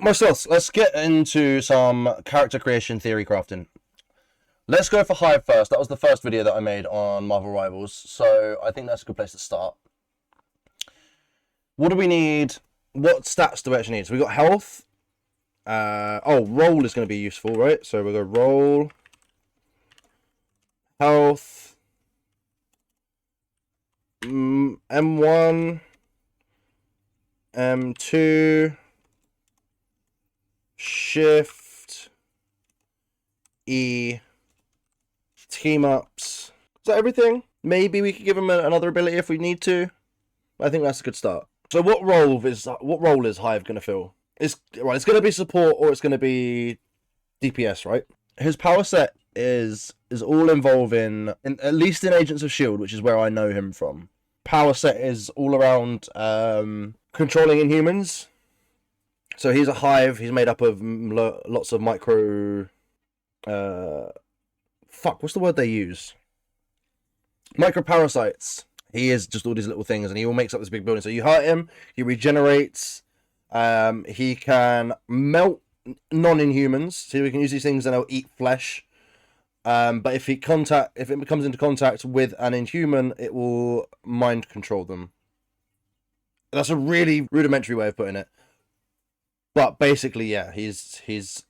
My sloths, let's get into some character creation theory crafting. Let's go for Hive first. That was the first video that I made on Marvel Rivals, so I think that's a good place to start. What do we need? What stats do we actually need? So we got health. Roll is going to be useful, right? So we'll go roll, health, M1, M2, shift, E, team ups. Is that everything? Maybe we could give him another ability if we need to. I think that's a good start. So what role is Hive going to fill? It's going to be support or it's going to be DPS, right? His power set is all involving, at least in Agents of S.H.I.E.L.D., which is where I know him from. Power set is all around controlling Inhumans. So he's a Hive. He's made up of lots of micro... what's the word they use? Microparasites. He is just all these little things, and he all makes up this big building. So you hurt him, he regenerates. He can melt non-Inhumans, so he can use these things and they'll eat flesh. But if it comes into contact with an Inhuman, it will mind control them. That's a really rudimentary way of putting it. But basically, yeah, he's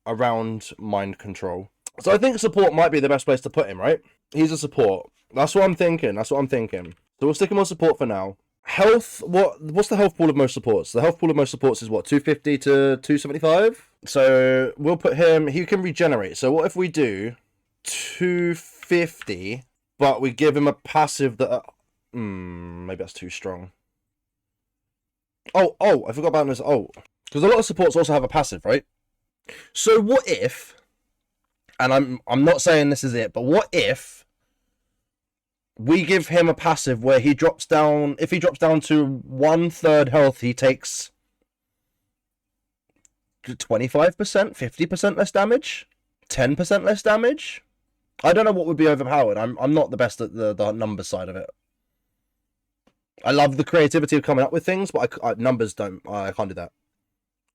around mind control. So I think support might be the best place to put him, right? He's a support. That's what I'm thinking. So we'll stick him on support for now. Health, what's the health pool of most supports? The health pool of most supports is what, 250 to 275? So we'll put him, he can regenerate. So what if we do 250, but we give him a passive that... maybe that's too strong. Oh, I forgot about this. Oh, because a lot of supports also have a passive, right? So what if, and I'm not saying this is it, but what if we give him a passive where he drops down, if he drops down to 1/3 health, he takes 25%, 50% less damage, 10% less damage? I don't know what would be overpowered. I'm not the best at the numbers side of it. I love the creativity of coming up with things, but numbers don't. I can't do that.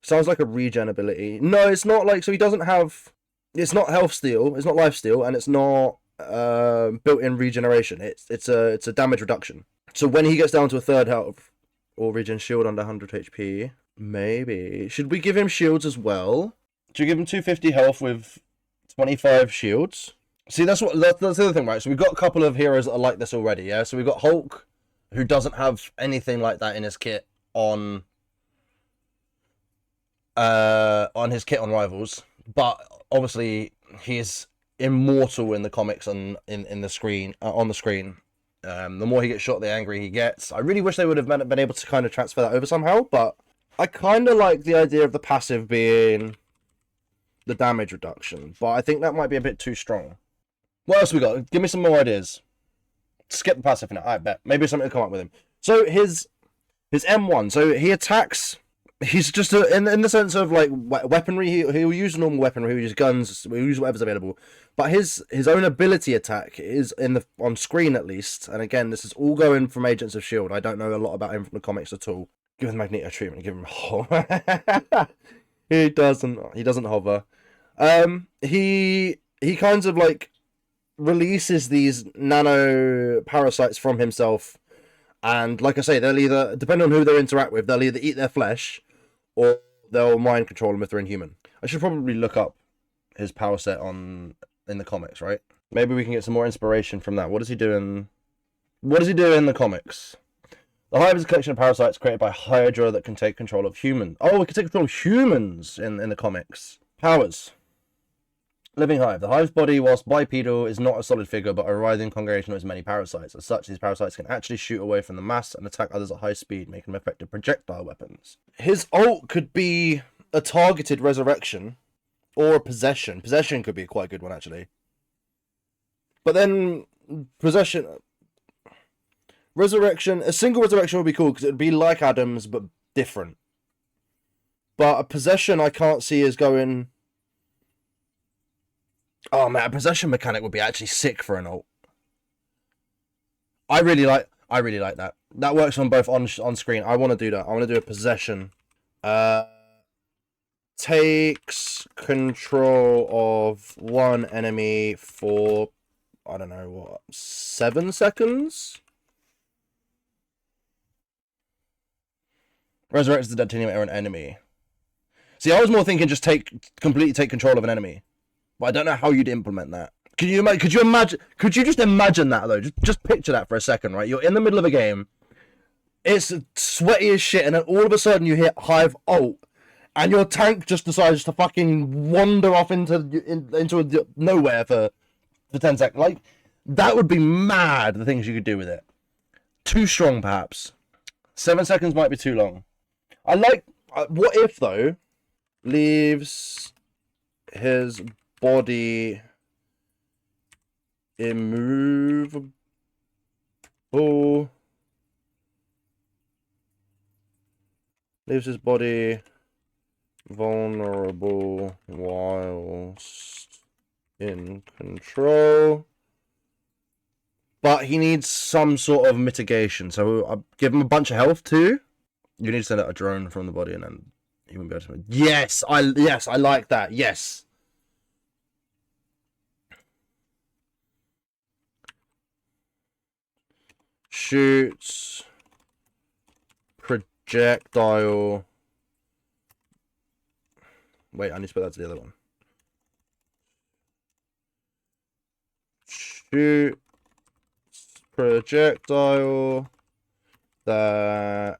Sounds like a regen ability. No, it's not like, so he doesn't have, it's not health steal, it's not life steal, and it's not built-in regeneration. It's a damage reduction. So when he gets down to 1/3 health, or regen shield under 100 HP, maybe should we give him shields as well? Should we give him 250 health with 25 shields? See, that's the other thing, right? So we've got a couple of heroes that are like this already, yeah. So we've got Hulk, who doesn't have anything like that in his kit on his kit on Rivals, but obviously he's immortal in the comics and in the screen on the screen. The more he gets shot, the angrier he gets. I really wish they would have been able to kind of transfer that over somehow, but I kind of like the idea of the passive being the damage reduction, but I think that might be a bit too strong. What else we got? Give me some more ideas. Skip the passive now. I bet maybe something to come up with him. So his M1. So he attacks. He's just in the sense of like weaponry. He'll use normal weaponry. He'll use guns. He'll use whatever's available. But his own ability attack is on screen at least. And again, this is all going from Agents of S.H.I.E.L.D. I don't know a lot about him from the comics at all. Give him the Magneto treatment. Give him hover. He doesn't hover. He kind of like releases these nano parasites from himself, and like I say, they'll either, depending on who they interact with, they'll either eat their flesh or they'll mind control them if they're inhuman. I should probably look up his power set in the comics, right? Maybe we can get some more inspiration from that. What does he do in the comics? The Hive is a collection of parasites created by Hydra that can take control of humans. Oh, we can take control of humans in the comics. Powers. Living Hive. The Hive's body, whilst bipedal, is not a solid figure, but a writhing congregation of its many parasites. As such, these parasites can actually shoot away from the mass and attack others at high speed, making them effective projectile weapons. His ult could be a targeted resurrection, or a possession. Possession could be quite a good one, actually. But then, resurrection, a single resurrection would be cool, because it would be like Adam's, but different. But a possession I can't see as going... Oh man, a possession mechanic would be actually sick for an ult. I really like that. That works on both on screen. I want to do that. I want to do a possession. takes control of one enemy for, I don't know, what, 7 seconds? Resurrects the dead teammate or an enemy. See, I was more thinking just completely take control of an enemy. But I don't know how you'd implement that. Could you just imagine that, though? Just picture that for a second, right? You're in the middle of a game. It's sweaty as shit, and then all of a sudden you hit Hive ult, and your tank just decides to fucking wander off into nowhere for 10 seconds. Like, that would be mad, the things you could do with it. Too strong, perhaps. 7 seconds might be too long. I like... what if, though, leaves his body immovable... leaves his body vulnerable whilst in control. But he needs some sort of mitigation. So I'll give him a bunch of health too. You need to send out a drone from the body and then he won't be able to... Yes, I like that. Yes. Shoots projectile. Wait, I need to put that to the other one. Shoot projectile that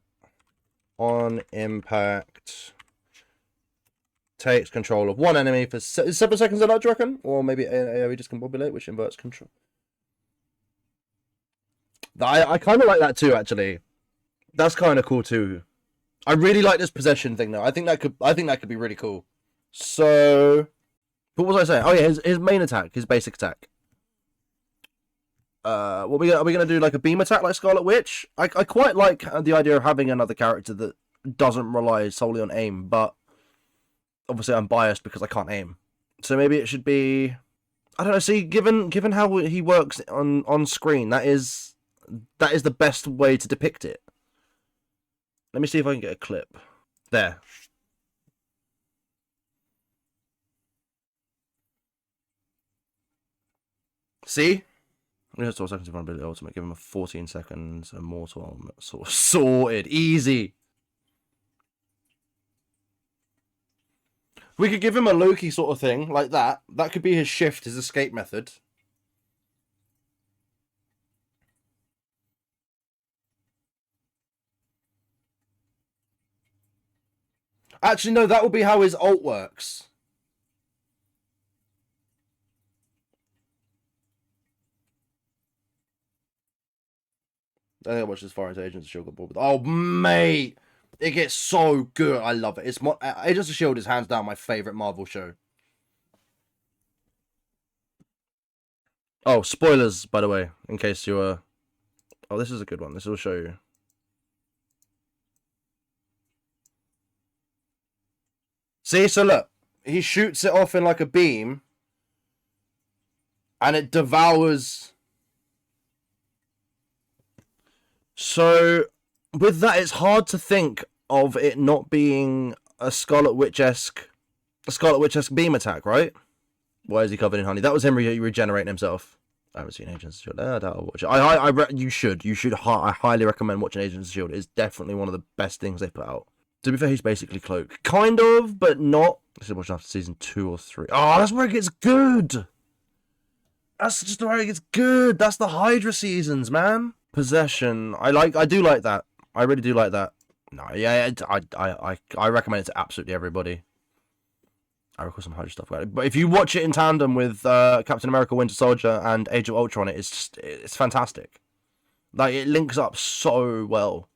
on impact takes control of one enemy for 7 seconds. Do you reckon? Or maybe AoE discombobulate, which inverts control. I kind of like that too, actually. That's kind of cool too. I really like this possession thing though. I think that could be really cool. So, what was I saying? Oh yeah, his main attack, his basic attack. Are we gonna do like a beam attack like Scarlet Witch? I quite like the idea of having another character that doesn't rely solely on aim, but obviously I'm biased because I can't aim. So maybe it should be, I don't know. See, given how he works on screen, that is the best way to depict it. Let me see if I can get a clip. There. See? 12 seconds of vulnerability ultimate. Give him a 14 seconds immortal ultimate. Sorted. Easy. We could give him a Loki sort of thing, like that. That could be his shift, his escape method. Actually, no, that would be how his ult works. I think I watched as far as Agents of S.H.I.E.L.D. got bored with. Oh, mate! It gets so good. I love it. It's Agents of S.H.I.E.L.D. is hands down my favourite Marvel show. Oh, spoilers, by the way, in case you were... Oh, this is a good one. This will show you. See, so look. He shoots it off in like a beam. And it devours... So, with that, it's hard to think of it not being a Scarlet Witch-esque beam attack, right? Why is he covered in honey? That was him regenerating himself. I haven't seen Agents of S.H.I.E.L.D. I'll watch it. You should. I highly recommend watching Agents of S.H.I.E.L.D. It's definitely one of the best things they put out. To be fair, he's basically Cloak. Kind of, but not. I should watch after season 2 or 3. Oh, that's where it gets good. That's just where it gets good. That's the Hydra seasons, man. Possession. I do like that. I really do like that. No, yeah, I recommend it to absolutely everybody. I record some Hydra stuff about it. But if you watch it in tandem with Captain America, Winter Soldier, and Age of Ultron, it's fantastic. Like, it links up so well.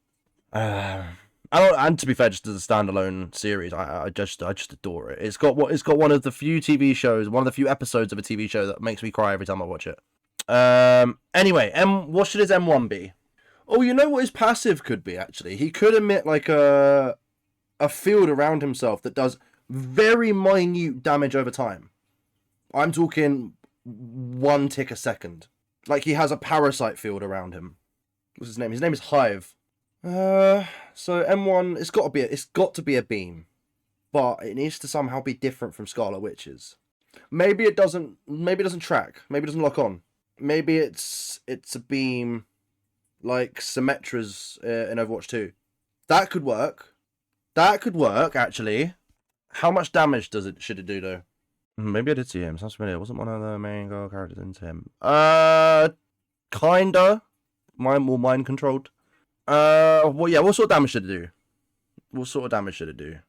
And to be fair, just as a standalone series, I just adore it. It's got one of the few TV shows, one of the few episodes of a TV show that makes me cry every time I watch it. Anyway, what should his M1 be? Oh, you know what his passive could be, actually? He could emit like a field around himself that does very minute damage over time. I'm talking 1 tick a second. Like, he has a parasite field around him. What's his name? His name is Hive. So M1, it's got to be a beam. but it needs to somehow be different from Scarlet Witch's. Maybe it doesn't. Maybe it doesn't track. Maybe it doesn't lock on. Maybe it's a beam like Symmetra's in Overwatch 2. That could work. That could work actually. How much damage should it do though? Maybe I did see him. Sounds familiar. Wasn't one of the main girl characters into him? Kinda. More mind controlled. Well, yeah. What sort of damage should it do? What sort of damage should it do?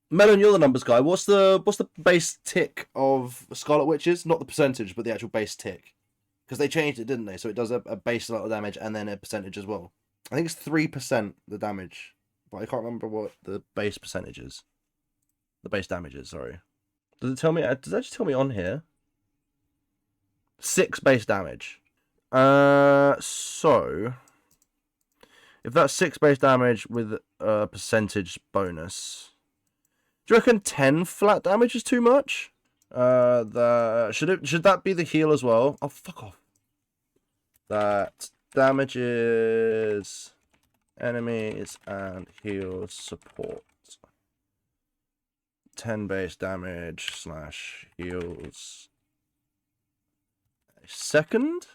Melon, you're the numbers guy. What's the base tick of Scarlet Witches? Not the percentage, but the actual base tick. Because they changed it, didn't they? So it does a base lot of damage and then a percentage as well. I think it's 3% the damage, but I can't remember what the base percentage is. The base damage is, sorry. Does it tell me? Does that just tell me on here? 6 base damage. So if that's 6 base damage with a percentage bonus, do you reckon 10 flat damage is too much? Should that be the heal as well? Oh, fuck off. That damages enemies and heals support. 10 base damage / heals a second?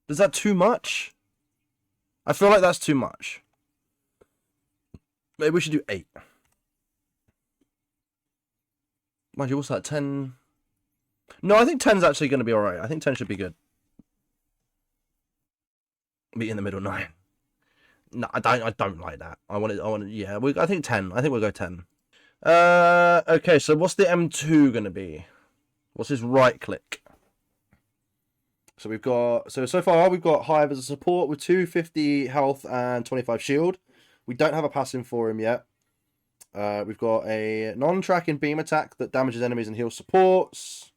Is that too much? I feel like that's too much. Maybe we should do 8. Mind you, what's that? 10? No, I think 10's actually going to be alright. I think 10 should be good. Be in the middle 9. No, I don't like that. Yeah, I think 10. I think we'll go 10. Okay, so what's the M2 going to be? What's his right click? So we've got, so far we've got Hive as a support with 250 health and 25 shield. We don't have a passive for him yet. We've got a non-tracking beam attack that damages enemies and heals supports.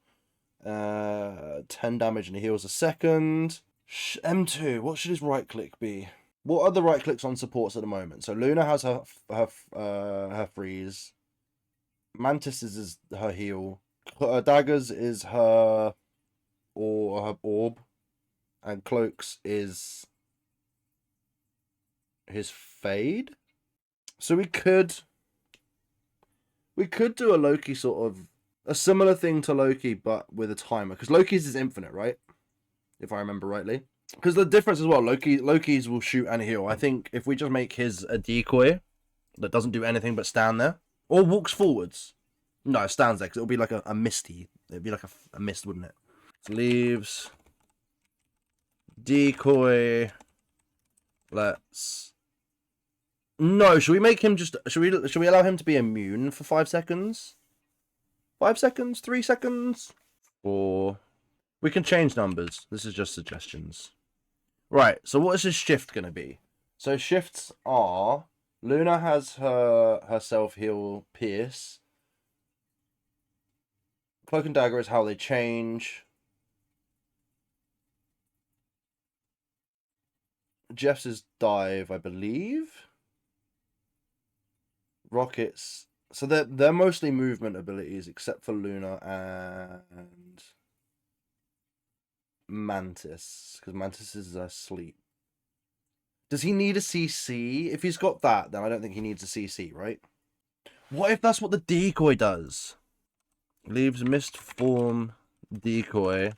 10 damage and heals a second. M2, what should his right click be? What are the right clicks on supports at the moment? So Luna has her freeze. Mantis is her heal. Daggers is her orb. And Cloaks is his fade. So we could do a Loki sort of a similar thing to Loki, but with a timer, because Loki's is infinite, right? If I remember rightly. Because the difference as well, Loki's will shoot and heal. I think if we just make his a decoy that doesn't do anything but stand there or walks forwards. No, it stands there because it'll be like a misty. It'd be like a mist, wouldn't it? So leaves decoy. Let's. No, should we make him just? Should we allow him to be immune for 5 seconds? 5 seconds, 3 seconds, or we can change numbers. This is just suggestions. Right. So what is his shift gonna be? So shifts are Luna has her self heal pierce. Cloak and dagger is how they change. Jeff's is dive, I believe. Rockets. So they're mostly movement abilities, except for Luna and Mantis, because Mantis is asleep. Does he need a CC? If he's got that, then I don't think he needs a CC, right? What if that's what the decoy does? Leaves mist form decoy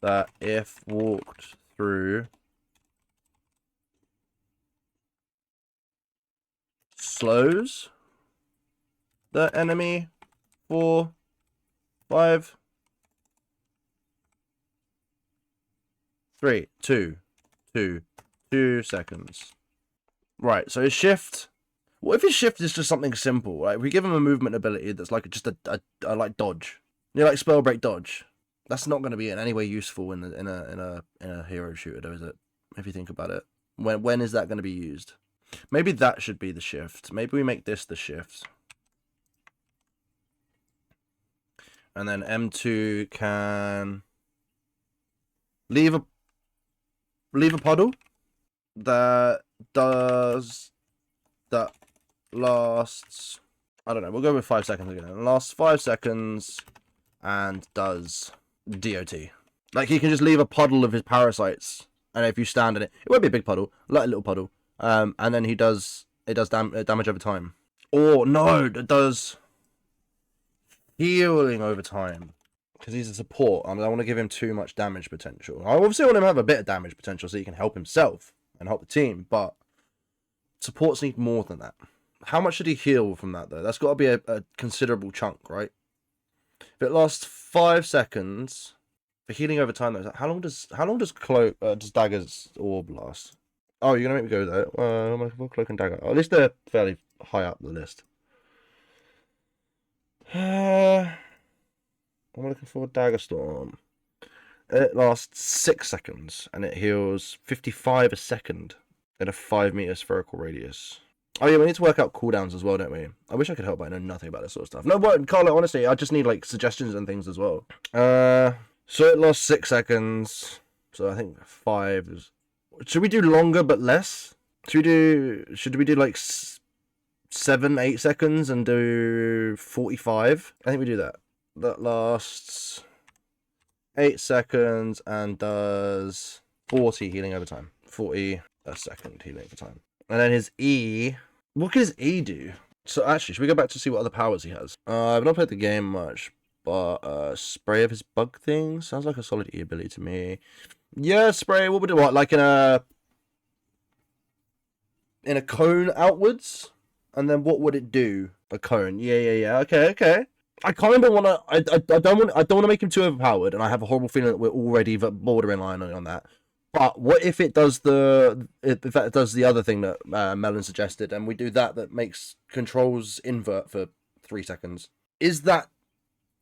that if walked through slows the enemy for 5, 3, 2 seconds. Right, so his shift. What if his shift is just something simple? Right, if we give him a movement ability that's like just a like dodge, you know, like spell break dodge. That's not going to be in any way useful in a hero shooter, though, is it? If you think about it, when is that going to be used? Maybe that should be the shift. Maybe we make this the shift. And then M2 can leave a puddle that lasts, I don't know, we'll go with 5 seconds again. It lasts 5 seconds and does DOT. Like, he can just leave a puddle of his parasites, and if you stand in it, it won't be a big puddle, like a little puddle. And then it does damage over time. Or no, it does healing over time. Because he's a support. I don't want to give him too much damage potential. I obviously want him to have a bit of damage potential so he can help himself and help the team. But supports need more than that. How much should he heal from that, though? That's got to be a considerable chunk, right? If it lasts 5 seconds, for healing over time, though, how long does Dagger's orb last? Oh, you're gonna make me go there. I'm looking for Cloak and Dagger. At least they're fairly high up the list. I'm looking for Dagger Storm. It lasts 6 seconds and it heals 55 a second in a 5-meter spherical radius. Oh yeah, we need to work out cooldowns as well, don't we? I wish I could help, but I know nothing about this sort of stuff. No, but Carlo, honestly, I just need like suggestions and things as well. So it lasts 6 seconds. So I think 5 is. Should we do longer but less? Should we do like 7, 8 seconds and do 45? I think we do that. That lasts 8 seconds and does 40 healing over time. 40 a second healing over time. And then his E. What can his E do? So actually, should we go back to see what other powers he has? I've not played the game much, but spray of his bug thing sounds like a solid E ability to me. Yeah, spray. What would it what? Like in a cone outwards, and then what would it do? A cone. Yeah. Okay. I kind of want to. I don't want to make him too overpowered, and I have a horrible feeling that we're already bordering line on that. But what if it does if that does the other thing that Melon suggested, and we do that makes controls invert for 3 seconds? Is that?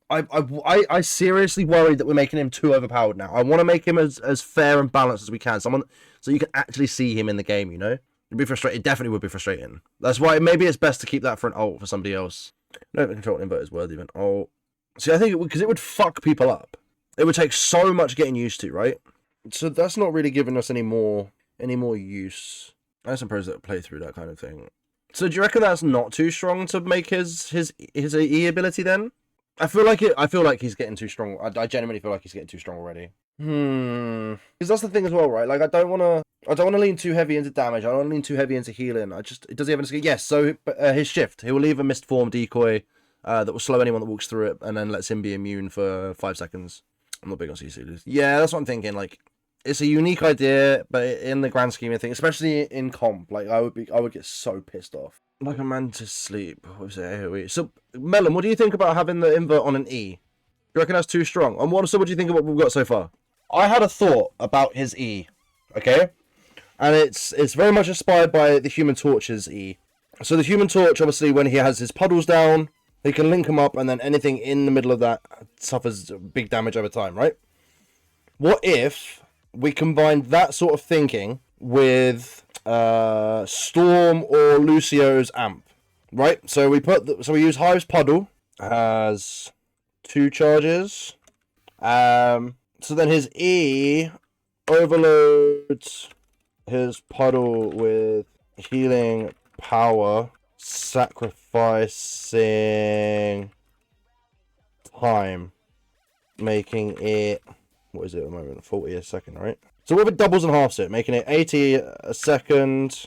I seriously worried that we're making him too overpowered now. I want to make him as fair and balanced as we can. So you can actually see him in the game. You know, it'd be frustrating. It definitely would be frustrating. That's why maybe it's best to keep that for an ult for somebody else. No, control invert is worthy of an ult. See, I think because it would fuck people up. It would take so much getting used to, right? So that's not really giving us any more use. I have some pros that play through that kind of thing. So do you reckon that's not too strong to make his E ability then? I feel like he's getting too strong. I genuinely feel like he's getting too strong already. Because that's the thing as well, right? Like I don't want to lean too heavy into damage. I don't want to lean too heavy into healing. Does he have a skill? Yes. So his shift, he will leave a mist form decoy that will slow anyone that walks through it, and then lets him be immune for 5 seconds. I'm not big on CC. Yeah, that's what I'm thinking. Like it's a unique idea, but in the grand scheme of things, especially in comp, like I would get so pissed off. Like a man to sleep. What was it? AoE. So Melon, what do you think about having the invert on an E? Do you reckon that's too strong? And what do you think of what we've got so far? I had a thought about his E, okay? And it's very much inspired by the Human Torch's E. So the Human Torch, obviously, when he has his puddles down, he can link them up, and then anything in the middle of that suffers big damage over time, right? What if we combined that sort of thinking with Storm or Lucio's amp, right? So we use Hive's puddle as 2 charges. So then his E overloads his puddle with healing power, sacrificing time, making it, what is it at the moment, 40 a second, right? So what if it doubles and halves it, making it 80 a second,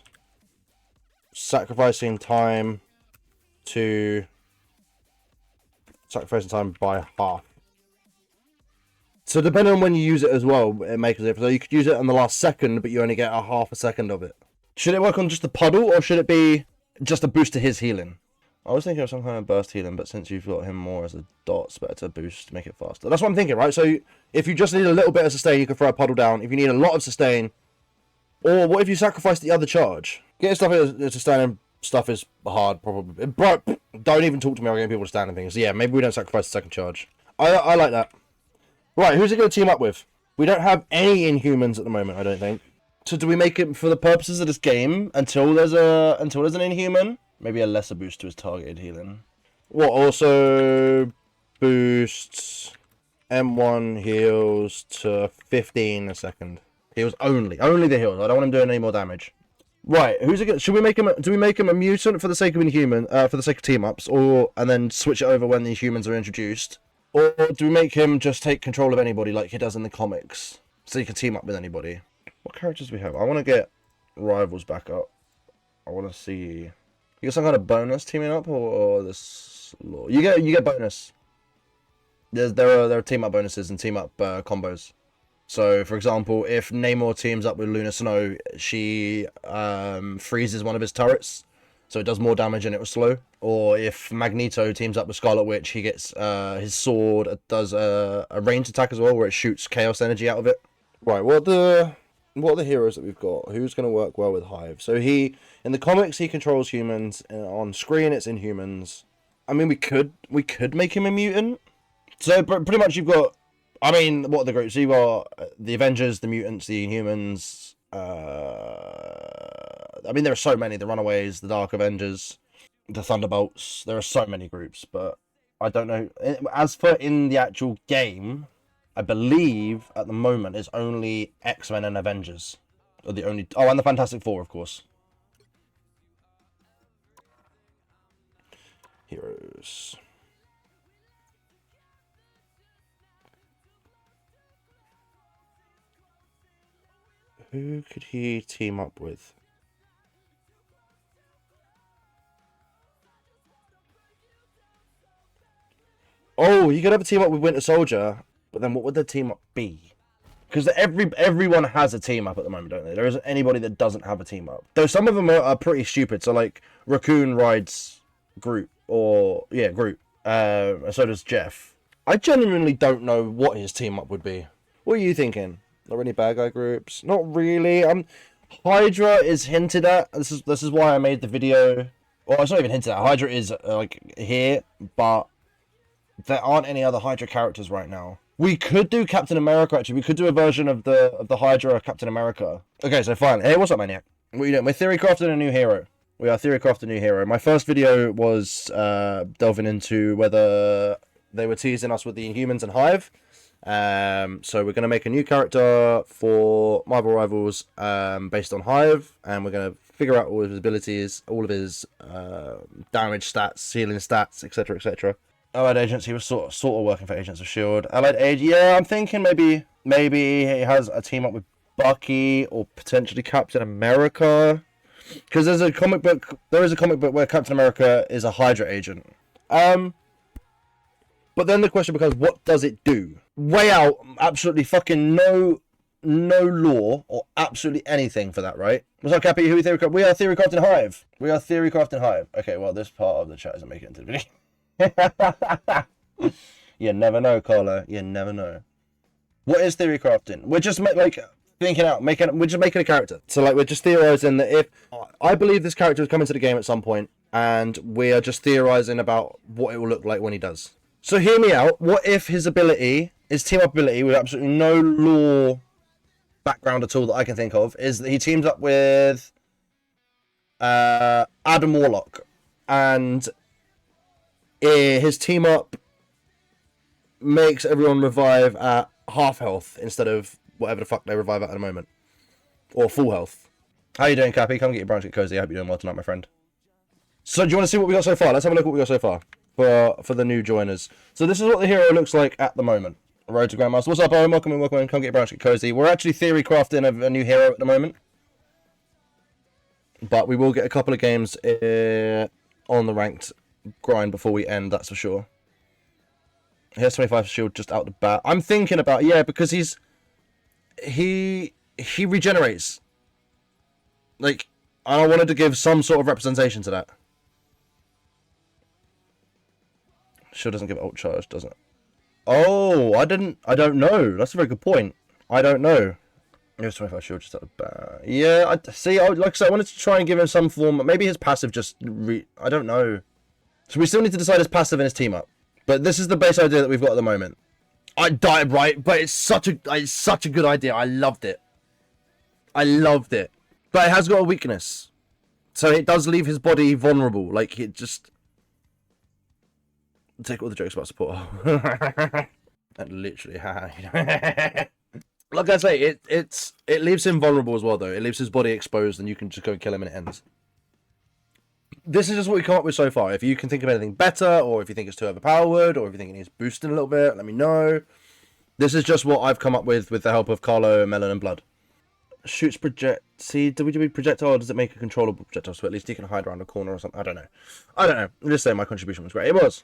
sacrificing time by half. So depending on when you use it as well, it makes a difference. So you could use it on the last second, but you only get a half a second of it. Should it work on just the puddle, or should it be just a boost to his healing? I was thinking of some kind of burst healing, but since you've got him more as a dot, it's better to boost, make it faster. That's what I'm thinking, right? So if you just need a little bit of sustain, you can throw a puddle down. If you need a lot of sustain, or what if you sacrifice the other charge? Getting stuff at sustaining stuff is hard, probably. Bro, don't even talk to me about getting people to stand and things. Yeah, maybe we don't sacrifice the second charge. I like that. Right, who's it going to team up with? We don't have any Inhumans at the moment, I don't think. So do we make it for the purposes of this game until there's an Inhuman? Maybe a lesser boost to his targeted healing. What also boosts M1 heals to 15 a second. Heals only the heals. I don't want him doing any more damage. Right, who's it gonna, should we make him? Do we make him a mutant for the sake of Inhuman, for the sake of team ups, and then switch it over when the humans are introduced? Or do we make him just take control of anybody like he does in the comics, so he can team up with anybody? What characters do we have? I want to get Rivals back up. I want to see You get some kind of bonus teaming up, or this? You get bonus. There are team up bonuses and team up combos. So, for example, if Namor teams up with Luna Snow, she freezes one of his turrets, so it does more damage and it was slow. Or if Magneto teams up with Scarlet Witch, he gets his sword does a ranged attack as well, where it shoots chaos energy out of it. Right, what are the heroes that we've got? Who's going to work well with Hive? So in the comics, he controls humans. On screen, it's Inhumans. I mean, we could make him a mutant. So pretty much you've got, I mean, what are the groups? So you've got the Avengers, the Mutants, the Inhumans. I mean, there are so many. The Runaways, the Dark Avengers, the Thunderbolts. There are so many groups, but I don't know. As for in the actual game, I believe at the moment it's only X-Men and Avengers are the only. Oh, and the Fantastic Four, of course. Heroes. Who could he team up with? Oh, he could have a team up with Winter Soldier, but then what would the team up be? Because everyone has a team up at the moment, don't they? There isn't anybody that doesn't have a team up. Though some of them are pretty stupid. So like Raccoon rides Groot, or yeah, Groot. So does Jeff. I genuinely don't know what his team up would be. What are you thinking? Not really bad guy groups. Not really. Hydra is hinted at. This is why I made the video. Well, it's not even hinted at. Hydra is like here, but there aren't any other Hydra characters right now. We could do Captain America. Actually, we could do a version of the Hydra Captain America. Okay, so fine. Hey, what's up, Maniac? What are you doing? We're theory crafting a new hero. We are theory crafting a new hero. My first video was delving into whether they were teasing us with the Inhumans and Hive. So we're going to make a new character for Marvel Rivals based on Hive, and we're going to figure out all of his abilities, all of his damage stats, healing stats, etc, etc. Allied Agents, he was sort of working for Agents of S.H.I.E.L.D. Allied Age, yeah, I'm thinking maybe he has a team up with Bucky or potentially Captain America, because there is a comic book where Captain America is a Hydra agent. But then the question becomes, what does it do? Way out, absolutely fucking no law or absolutely anything for that, right? What's up, Cappy? Who are we theory crafting? We are theory crafting Hive. We are theory crafting Hive. Okay, well, this part of the chat isn't making it into the video. You never know, Carlo. You never know. What is theory crafting? We're just thinking out, we're just making a character. So like we're just theorizing that if I believe this character is coming to the game at some point, and we are just theorizing about what it will look like when he does. So hear me out. What if his ability, his team up ability, with absolutely no lore background at all that I can think of, is that he teams up with Adam Warlock, and his team up makes everyone revive at half health instead of whatever the fuck they revive at the moment, or full health. How you doing, Cappy? Come get your branch, get cozy. I hope you're doing well tonight, my friend. So do you want to see what we got so far? Let's have a look at what we got so far for the new joiners. So this is what the hero looks like at the moment. Road to Grandmaster. What's up, Owen? Welcome in, welcome in. Come get your branch, get cozy. We're actually theory crafting a new hero at the moment, but we will get a couple of games on the ranked grind before we end, that's for sure. Here's 25 shield just out the bat. I'm thinking about, yeah, because he regenerates. Like, I wanted to give some sort of representation to that. Shield doesn't give ult charge, does it? Oh, I don't know. That's a very good point. I don't know. Here's 25 shield just out the bat. Yeah, like I said, I wanted to try and give him some form. Maybe his passive just I don't know. So we still need to decide his passive and his team up. But this is the base idea that we've got at the moment. I died right, but it's such a good idea. I loved it. But it has got a weakness. So it does leave his body vulnerable. Like, it just... Take all the jokes about support. That literally... Like I say, it leaves him vulnerable as well, though. It leaves his body exposed, and you can just go and kill him and it ends. This is just what we come up with so far. If you can think of anything better, or if you think it's too overpowered, or if you think it needs boosting a little bit, let me know. This is just what I've come up with the help of Carlo, Melon, and Blood. Shoots project. See, WWE projectile, or does it make a controllable projectile? So at least you can hide around a corner or something. I don't know. I'm just saying my contribution was great. It was.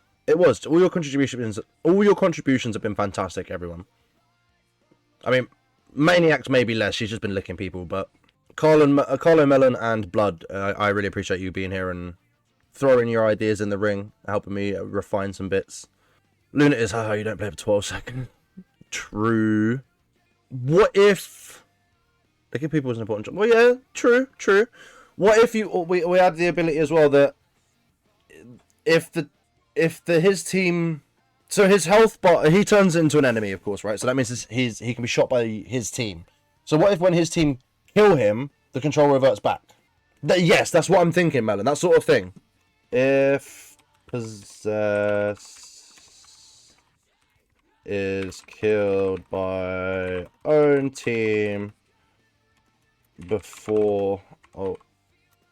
All your contributions have been fantastic, everyone. I mean, Maniac's maybe less. She's just been licking people, but Carlo Melon and Blood, I really appreciate you being here and throwing your ideas in the ring, helping me refine some bits. Luna is, you don't play for 12 seconds. True. What if... They give people an important job. Well, yeah, true. What if we add the ability as well that if his team... So his health bar, he turns into an enemy, of course, right? So that means he can be shot by his team. So what if when his team kill him, the control reverts back? Yes, that's what I'm thinking, Melon. That sort of thing. If possess is killed by own team before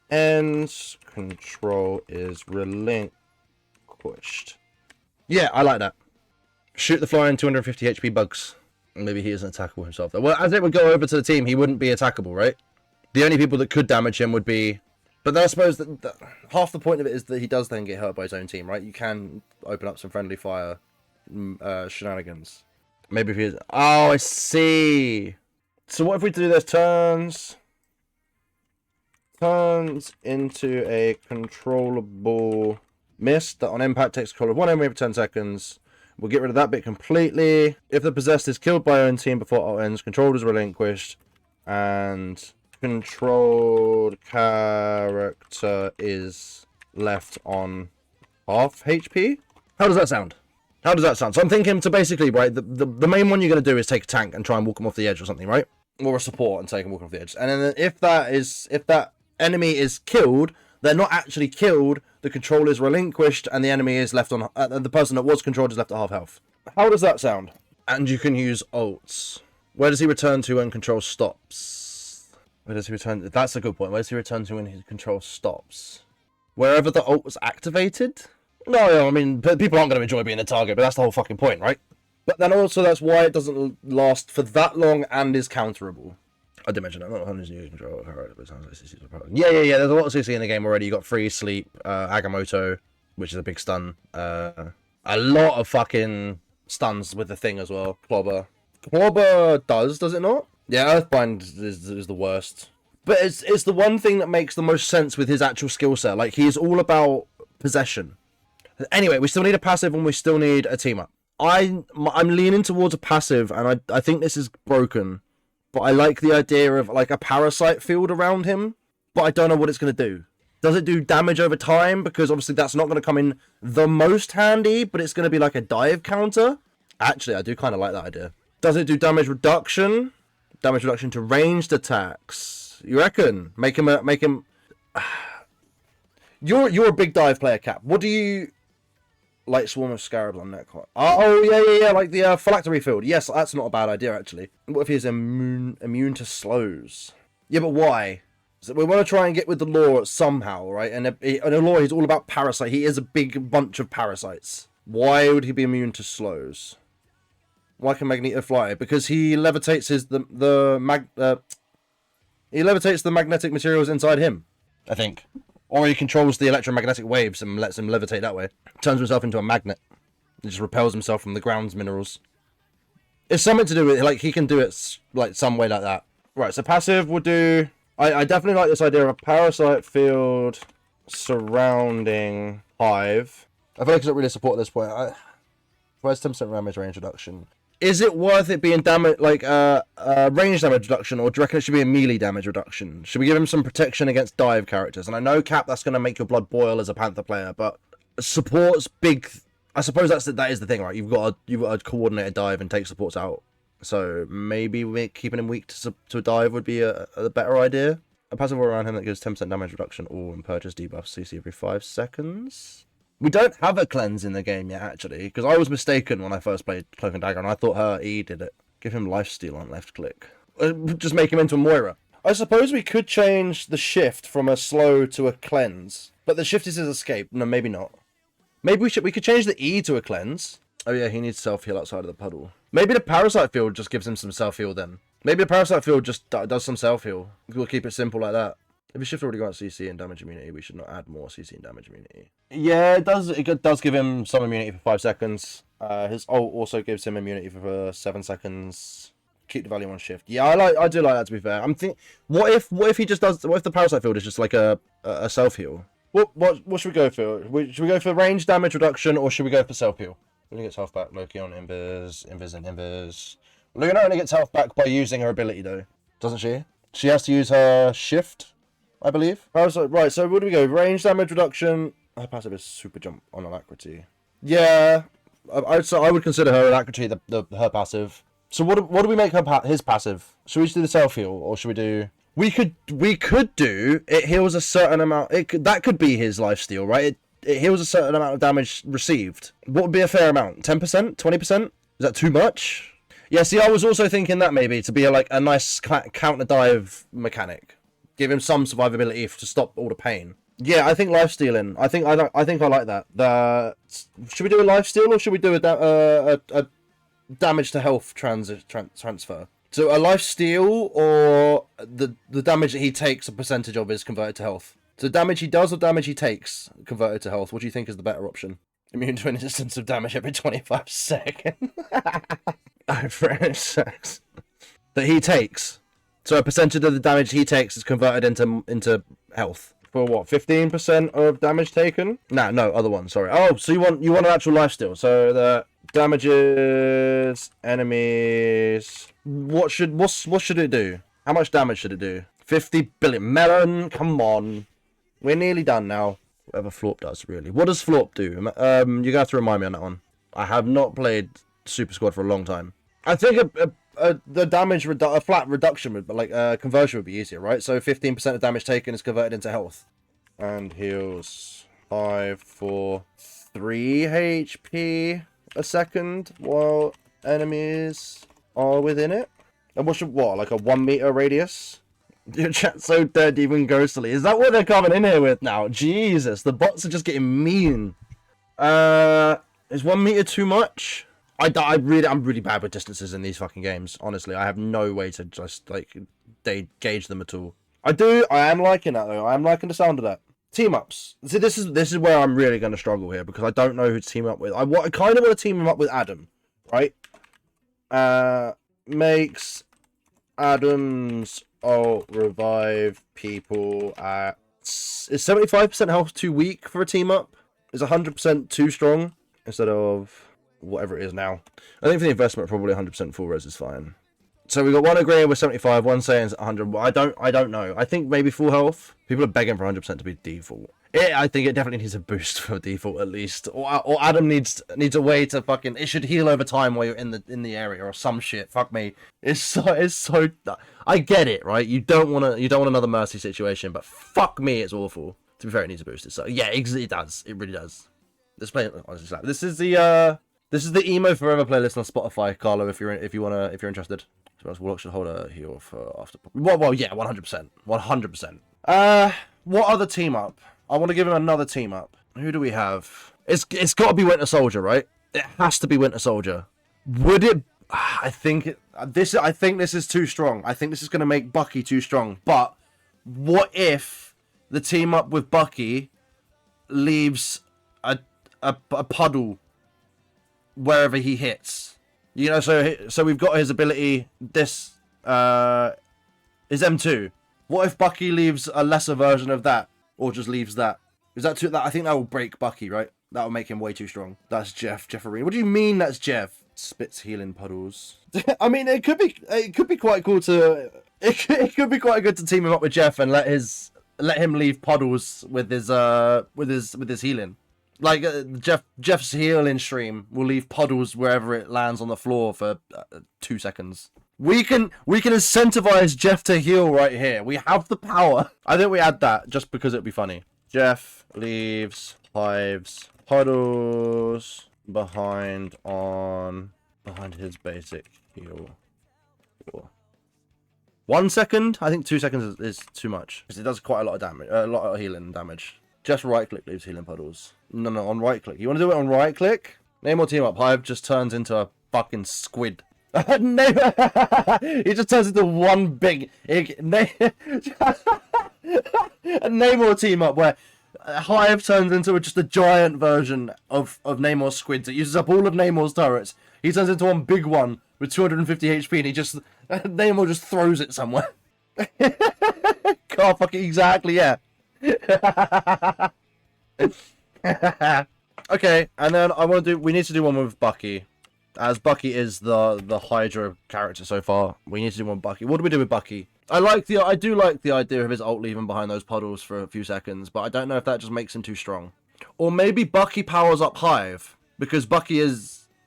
ends, control is relinquished. Yeah, I like that. Shoot the flying 250 HP bugs. Maybe he isn't attackable himself, though. Well, as it would go over to the team, he wouldn't be attackable, right? The only people that could damage him would be... But then I suppose that half the point of it is that he does then get hurt by his own team, right? You can open up some friendly fire shenanigans. Maybe if he is... Oh, I see! So what if we do this? Turns into a controllable mist that on impact takes control of one enemy for 10 seconds. We'll get rid of that bit completely. If the possessed is killed by own team before it ends, control is relinquished, and controlled character is left on half HP. How does that sound? So I'm thinking to basically, right, the main one you're going to do is take a tank and try and walk them off the edge or something, right? Or a support and take them walking off the edge. And then if that enemy is killed, they're not actually killed, the control is relinquished, and the enemy is left on... the person that was controlled is left at half health. How does that sound? And you can use ults. Where does he return to when control stops? Where does he return? That's a good point. Where does he return to when his control stops? Wherever the ult was activated? No, I mean, people aren't going to enjoy being a target, but that's the whole fucking point, right? But then also that's why it doesn't last for that long and is counterable. I did mention that. Not 100 new control. Yeah. There's a lot of CC in the game already. You got free sleep, Agamotto, which is a big stun. A lot of fucking stuns with the thing as well. Clobber does it not? Yeah, Earthbind is the worst. But it's the one thing that makes the most sense with his actual skill set. Like, he's all about possession. Anyway, we still need a passive and we still need a team up. I'm leaning towards a passive, and I think this is broken. But I like the idea of like a parasite field around him. But I don't know what it's going to do. Does it do damage over time? Because obviously that's not going to come in the most handy, but it's going to be like a dive counter. Actually, I do kind of like that idea. Does it do damage reduction? Damage reduction to ranged attacks. You reckon? Make him. You're a big dive player, Cap. What do you like? Swarm of scarabs on that. Oh yeah. Like the phylactery field. Yes, that's not a bad idea actually. What if he's immune to slows? Yeah, but why? So we want to try and get with the lore somehow, right? And the lore, he's all about parasite. He is a big bunch of parasites. Why would he be immune to slows? Why can Magneto fly? Because he levitates he levitates the magnetic materials inside him, I think. Or he controls the electromagnetic waves and lets him levitate that way. Turns himself into a magnet. He just repels himself from the ground's minerals. It's something to do with, like, he can do it like some way like that. Right, so passive will do... I definitely like this idea of a parasite field surrounding Hive. I feel like it's not really support at this point. Where's 10% damage range reduction? Is it worth it being damage, like range damage reduction, or do you reckon it should be a melee damage reduction? Should we give him some protection against dive characters? And I know, Cap, that's going to make your blood boil as a Panther player, but support's big. I suppose that is the thing, right? You've got to coordinate a dive and take supports out. So maybe keeping him weak to a dive would be a better idea. A passive around him that gives 10% damage reduction or and purchase debuff CC every 5 seconds. We don't have a cleanse in the game yet, actually, because I was mistaken when I first played Cloak and Dagger, and I thought her E did it. Give him lifesteal on left click. Just make him into a Moira. I suppose we could change the shift from a slow to a cleanse, but the shift is his escape. No, maybe not. Maybe we could change the E to a cleanse. Oh yeah, he needs self-heal outside of the puddle. Maybe the parasite field just gives him some self-heal then. Maybe the Parasite Field just does some self-heal. We'll keep it simple like that. If a shift already grants CC and damage immunity, we should not add more CC and damage immunity. Yeah, it does. It does give him some immunity for 5 seconds. His ult also gives him immunity for 7 seconds. Keep the value on shift. Yeah, I do like that, to be fair. I'm think. What if he just does? What if the Parasite Field is just like a self-heal? What should we go for? Should we go for range damage reduction, or should we go for self-heal? Luna gets health back. Loki on Invis and Invis. Luna only gets health back by using her ability, though, doesn't she? She has to use her shift, I believe. Right, so where do we go? Range damage reduction. Her passive is super jump on alacrity. Yeah, I would consider her alacrity her passive. So what do we make his passive? Should we just do the self heal, or should we do? We could do it heals a certain amount. That could be his lifesteal, right? It heals a certain amount of damage received. What would be a fair amount? 10%? 20%? Is that too much? Yeah, see, I was also thinking that maybe to be a nice counter dive mechanic. Give him some survivability to stop all the pain. Yeah, I think life stealing. I think I like that. Should we do a life steal, or should we do a damage to health transfer? So a life steal, or the damage that he takes, a percentage of is converted to health. So damage he does or damage he takes converted to health. What do you think is the better option? Immune to an instance of damage every 25 seconds. French sex. That he takes. So a percentage of the damage he takes is converted into health. For what? 15% of damage taken? No, other one. Sorry. Oh, so you want an actual lifesteal? So the damages enemies. What should it do? How much damage should it do? 50 billion. Melon, come on. We're nearly done now. Whatever Florp does, really. What does Florp do? You're gonna have to remind me on that one. I have not played Super Squad for a long time. I think the damage a flat reduction would, conversion would be easier, right? So 15% of damage taken is converted into health, and heals 5 for 3 HP a second while enemies are within it. And like a 1 meter radius? Your chat's so dead, even ghostly. Is that what they're coming in here with now? Jesus, the bots are just getting mean. Is 1 meter too much? I'm really bad with distances in these fucking games. Honestly, I have no way to just gauge them at all. I am liking that though. I am liking the sound of that. Team ups. See, this is where I'm really going to struggle here, because I don't know who to team up with. I kind of want to team him up with Adam, right? Makes Adam's ult revive people at... Is 75% health too weak for a team up? Is 100% too strong instead of whatever it is now? I think for the investment, probably 100% full res is fine. So we got one agreeing with 75, one saying it's 100. Well, I don't know. I think maybe full health. People are begging for 100% to be default. I think it definitely needs a boost for default at least. Or Adam needs a way to fucking... It should heal over time while you're in the area or some shit. Fuck me. It's so. I get it, right? You don't want another Mercy situation, but fuck me, it's awful. To be fair, it needs a boost. So yeah, it does. It really does. Let's play it. Honestly, this is the emo forever playlist on Spotify, Carlo. If you're interested. Warlock should hold a heal for after. Well, yeah, 100%, 100%. What other team up? I want to give him another team up. Who do we have? It's got to be Winter Soldier, right? It has to be Winter Soldier. Would it? I think this is too strong. I think this is going to make Bucky too strong. But what if the team up with Bucky leaves a puddle wherever he hits? You know, so we've got his ability. This is M2. What if Bucky leaves a lesser version of that, or just leaves that? Is that too? I think that will break Bucky, right? That will make him way too strong. That's Jeff Arena. What do you mean that's Jeff? Spits healing puddles. I mean, it could be quite cool to. It could be quite good to team him up with Jeff and let him leave puddles with his healing. Like Jeff's healing stream will leave puddles wherever it lands on the floor for 2 seconds. We can incentivize Jeff to heal right here. We have the power. I think we add that just because it'd be funny. Jeff leaves Hive's puddles behind his basic heal. Cool. 1 second? I think 2 seconds is too much, because it does quite a lot of damage, a lot of healing damage. Just right click leaves healing puddles. No, on right click. You want to do it on right click? Name or team up. Hive just turns into a fucking squid. He just turns into one big a Namor team up where Hive turns into just a giant version of Namor's squids. It uses up all of Namor's turrets. He turns into one big one with 250 HP, and Namor just throws it somewhere. God, fucking exactly, yeah. Okay, and then we need to do one with Bucky. As Bucky is the Hydra character so far, we need to do one with Bucky. What do we do with Bucky? I do like the idea of his ult leaving behind those puddles for a few seconds, but I don't know if that just makes him too strong. Or maybe Bucky powers up Hive, because Bucky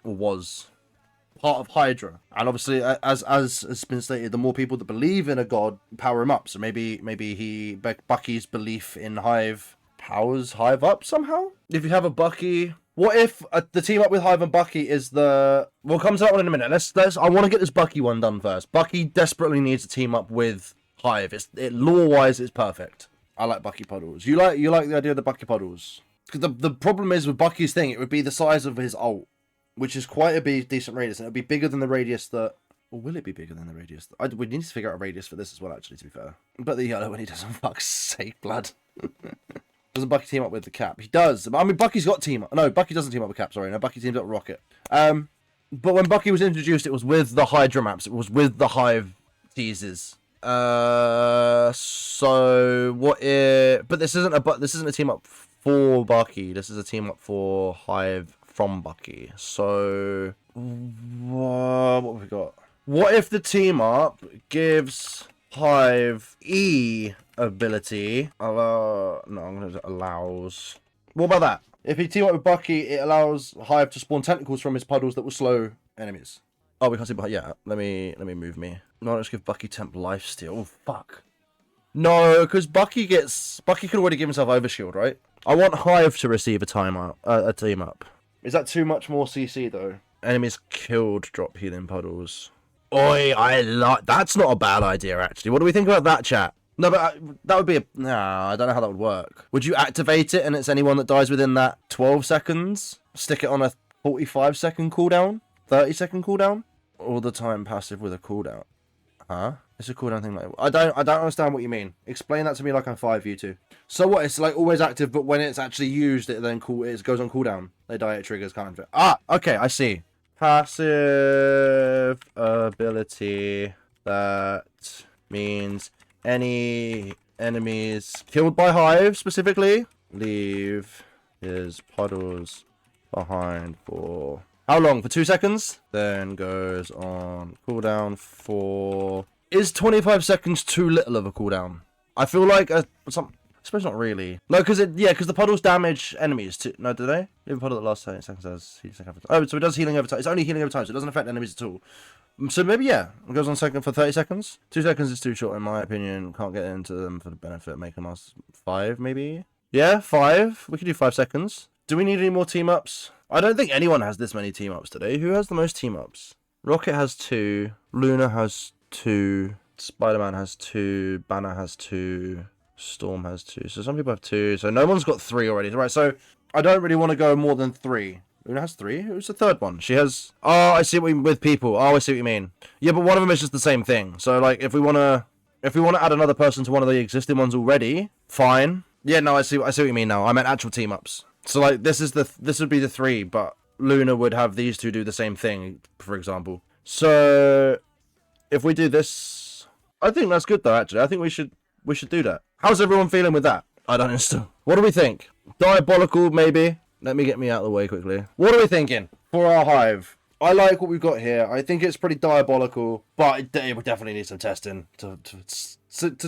was part of Hydra, and obviously, as has been stated, the more people that believe in a god power him up. So maybe Bucky's belief in Hive powers Hive up somehow. If you have a Bucky, what if the team up with Hive and Bucky is the? We'll come to that one in a minute. Let's. I want to get this Bucky one done first. Bucky desperately needs to team up with Hive. Lore wise, it's perfect. I like Bucky puddles. You like the idea of the Bucky puddles? Because the problem is with Bucky's thing, it would be the size of his ult, which is quite a decent radius, and it'll be bigger than the radius that... Or will it be bigger than the radius? We need to figure out a radius for this as well, actually, to be fair. But the yellow when he doesn't, fuck's sake, blood. Doesn't Bucky team up with the Cap? He does. I mean, Bucky's got team up. No, Bucky doesn't team up with Cap, sorry. No, Bucky teams up with Rocket. But when Bucky was introduced, it was with the Hydra maps. It was with the Hive teasers. So what if... But this isn't a team up for Bucky. This is a team up for Hive from Bucky. So what have we got? What if the team up gives Hive E ability? No, I'm gonna do allows. What about that? If he team up with Bucky, it allows Hive to spawn tentacles from his puddles that will slow enemies. Oh, we can't see behind. Yeah, let me move me. No, let's give Bucky temp lifesteal. Oh fuck. No, because Bucky can already give himself overshield, right? I want Hive to receive a team up. Is that too much more CC though? Enemies killed drop healing puddles. Oi, that's not a bad idea actually. What do we think about that, chat? No, but that would be I don't know how that would work. Would you activate it and it's anyone that dies within that 12 seconds? Stick it on a 45-second cooldown? 30-second cooldown? All the time passive with a cooldown. Huh? It's a cooldown thing like... I don't understand what you mean. Explain that to me like I'm 5 you two. So what, it's like always active, but when it's actually used, it goes on cooldown. They die, it triggers, can't fit. Ah, okay, I see. Passive ability that means any enemies killed by Hive specifically leave his puddles behind for how long? For 2 seconds? Then goes on cooldown for... Is 25 seconds too little of a cooldown? I feel like I suppose not really. No, because the puddles damage enemies too. No, do they? Leave a puddle that lasts 30 seconds has healing over time. Oh, so it does healing over time. It's only healing over time, so it doesn't affect enemies at all. So maybe, yeah, it goes on second for 30 seconds. 2 seconds is too short in my opinion. Can't get into them for the benefit of making them last 5, maybe? Yeah, 5. We could do 5 seconds. Do we need any more team ups? I don't think anyone has this many team ups today. Who has the most team ups? Rocket has 2. Luna has 2. Spider-Man has 2. Banner has 2. Storm has 2. So some people have 2. So no one's got 3 already. Right, so I don't really want to go more than 3. Luna has 3? Who's the third one? She has... Oh, I see what you mean with people. Oh, I see what you mean. Yeah, but one of them is just the same thing. So, like, if we want to add another person to one of the existing ones already, fine. Yeah, no, I see what you mean now. I meant actual team-ups. So, like, this would be the 3, but Luna would have these two do the same thing, for example. So, if we do this... I think that's good, though, actually. I think we should do that. How's everyone feeling with that? I don't know. What do we think? Diabolical, maybe? Let me get me out of the way quickly. What are we thinking for our Hive? I like what we've got here. I think it's pretty diabolical, but it would definitely need some testing to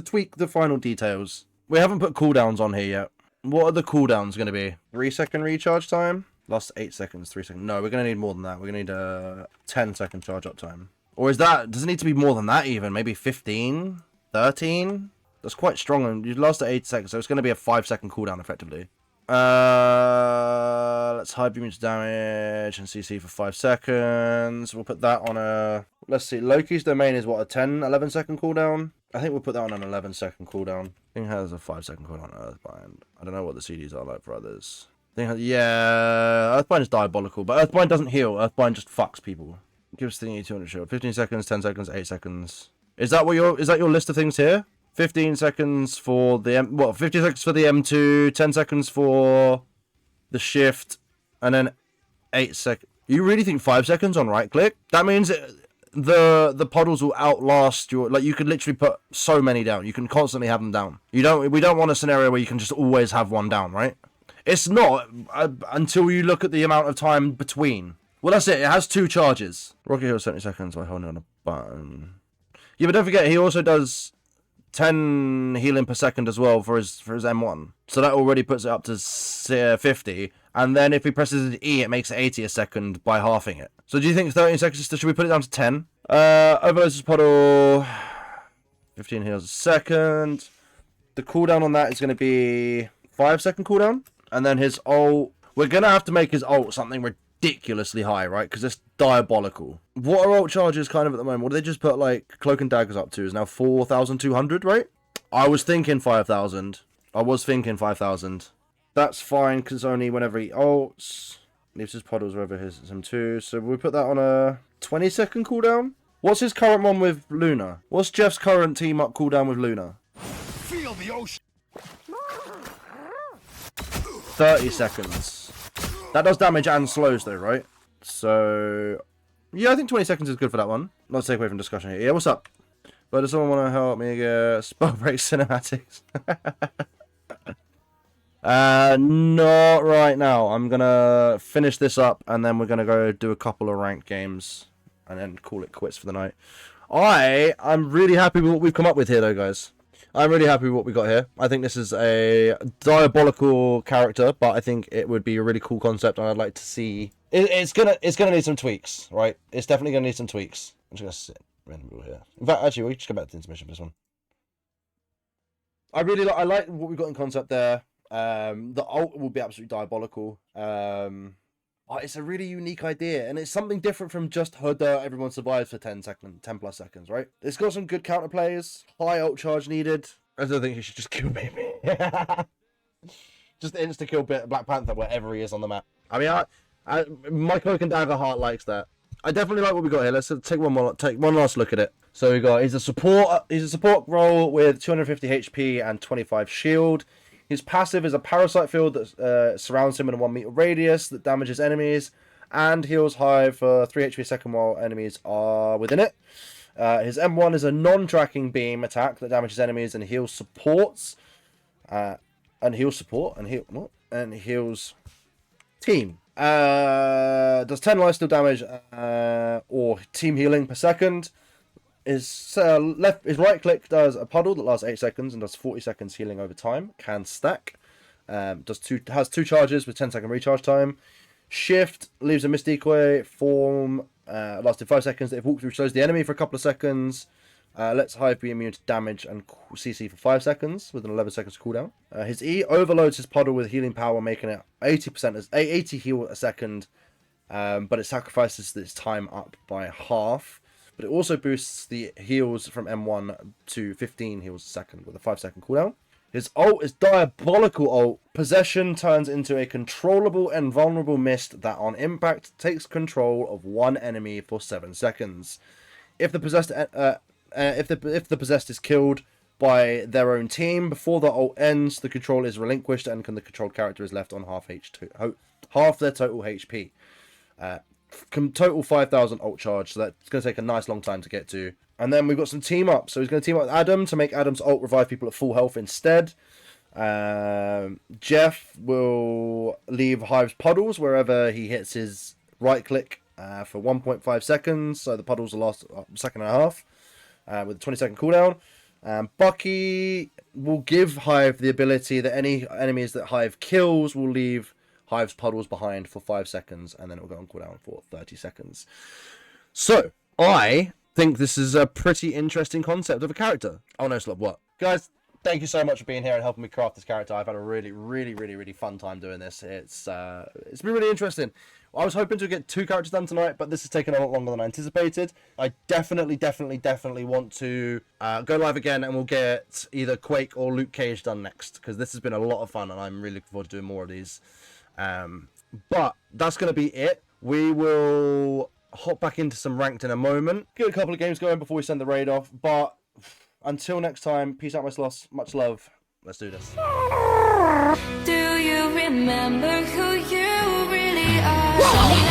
tweak the final details. We haven't put cooldowns on here yet. What are the cooldowns going to be? 3-second recharge time? Last 8 seconds, 3 seconds. No, we're going to need more than that. We're going to need a 10-second charge up time. Or does it need to be more than that even? Maybe 15? 13? That's quite strong. And you last at 8 seconds, so it's going to be a 5-second cooldown effectively. Let's hide damage and CC for 5 seconds. We'll put that on a... Let's see. Loki's domain is what, a 11 second cooldown? I think we'll put that on an 11-second cooldown. I think it has a 5-second cooldown on Earthbind. I don't know what the CDs are like for others. Yeah, Earthbind is diabolical, but Earthbind doesn't heal. Earthbind just fucks people. Give Stingy 200 shield. 15 seconds, 10 seconds, 8 seconds. Is that your list of things here? 15 seconds for the 15 seconds for the M2, 10 seconds for the shift, and then 8 seconds. You really think 5 seconds on right click? That means the puddles will outlast your, like, you could literally put so many down. You can constantly have them down. We don't want a scenario where you can just always have one down, right? It's not until you look at the amount of time between. Well, that's it. It has 2 charges. Rocket heals 70 seconds by holding on a button. Yeah, but don't forget, he also does 10 healing per second as well for his M1. So that already puts it up to 50. And then if he presses E, it makes it 80 a second by halving it. So do you think 13 seconds, should we put it down to 10? Overloads his puddle. 15 heals a second. The cooldown on that is going to be 5-second cooldown. And then his ult, we're going to have to make his ult something ridiculously high, right? Because it's diabolical. What are ult charges kind of at the moment? What do they just put like Cloak and Daggers up to? Is now 4,200, right? I was thinking 5,000. That's fine because only whenever he ults, leaves his puddles wherever his him too. So we put that on a 20-second cooldown. What's his current one with Luna? What's Jeff's current team up cooldown with Luna? Feel the ocean. 30 seconds. That does damage and slows though, right? So yeah, I think 20 seconds is good for that one. Not to take away from discussion here. Yeah, what's up? But does someone want to help me get Spellbreak cinematics? Not right now. I'm gonna finish this up and then we're gonna go do a couple of ranked games and then call it quits for the night. I'm really happy with what we've come up with here though, guys. I'm really happy with what we got here. I think this is a diabolical character, but I think it would be a really cool concept and I'd like to see it's gonna need some tweaks, right? It's definitely gonna need some tweaks. I'm just gonna sit in the middle here. In fact, actually we just go back to the intermission for this one. I like what we got in concept there. The ult will be absolutely diabolical. It's a really unique idea, and it's something different from just Huda, everyone survives for 10 plus seconds, right? It's got some good counter plays, high ult charge needed. I don't think he should just kill Baby. Just insta kill Black Panther wherever he is on the map. I mean, my Cloak and Dagger heart likes that. I definitely like what we got here. Let's take one last look at it. So we got he's a support role with 250 HP and 25 shield. His passive is a parasite field that surrounds him in a 1 meter radius that damages enemies and heals Hive for 3 HP a second while enemies are within it. His M1 is a non-tracking beam attack that damages enemies and heals supports. And heals team. Does 10 lifesteal damage or team healing per second. His right click does a puddle that lasts 8 seconds and does 40 seconds healing over time. Can stack. Has 2 charges with 10-second recharge time. Shift leaves a mist decoy. Form lasted 5 seconds. If walkthrough slows the enemy for a couple of seconds. Lets Hive be immune to damage and CC for 5 seconds with an 11 seconds cooldown. His E overloads his puddle with healing power, making it 80 heal a second. But it sacrifices its time up by half. But it also boosts the heals from M1 to 15 heals a second with a 5-second cooldown. His ult is diabolical ult. Possession turns into a controllable and vulnerable mist that on impact takes control of one enemy for 7 seconds. If the possessed if the possessed is killed by their own team before the ult ends, the control is relinquished and the controlled character is left on half their total HP. Total 5,000 ult charge, so that's going to take a nice long time to get to. And then we've got some team up. So he's going to team up with Adam to make Adam's ult revive people at full health instead. Jeff will leave Hive's puddles wherever he hits his right click for 1.5 seconds. So the puddles will last a second and a half with a 20-second cooldown. Bucky will give Hive the ability that any enemies that Hive kills will leave Hive's puddles behind for 5 seconds, and then it will go on cooldown for 30 seconds. So, I think this is a pretty interesting concept of a character. Oh no, Slob, what? Guys, thank you so much for being here and helping me craft this character. I've had a really fun time doing this. It's been really interesting. I was hoping to get 2 characters done tonight, but this has taken a lot longer than I anticipated. I definitely want to go live again, and we'll get either Quake or Luke Cage done next, because this has been a lot of fun, and I'm really looking forward to doing more of these. But that's going to be it. We will hop back into some ranked in a moment. Get a couple of games going before we send the raid off. But until next time, peace out, my sloths. Much love. Let's do this. Do you remember who you really are?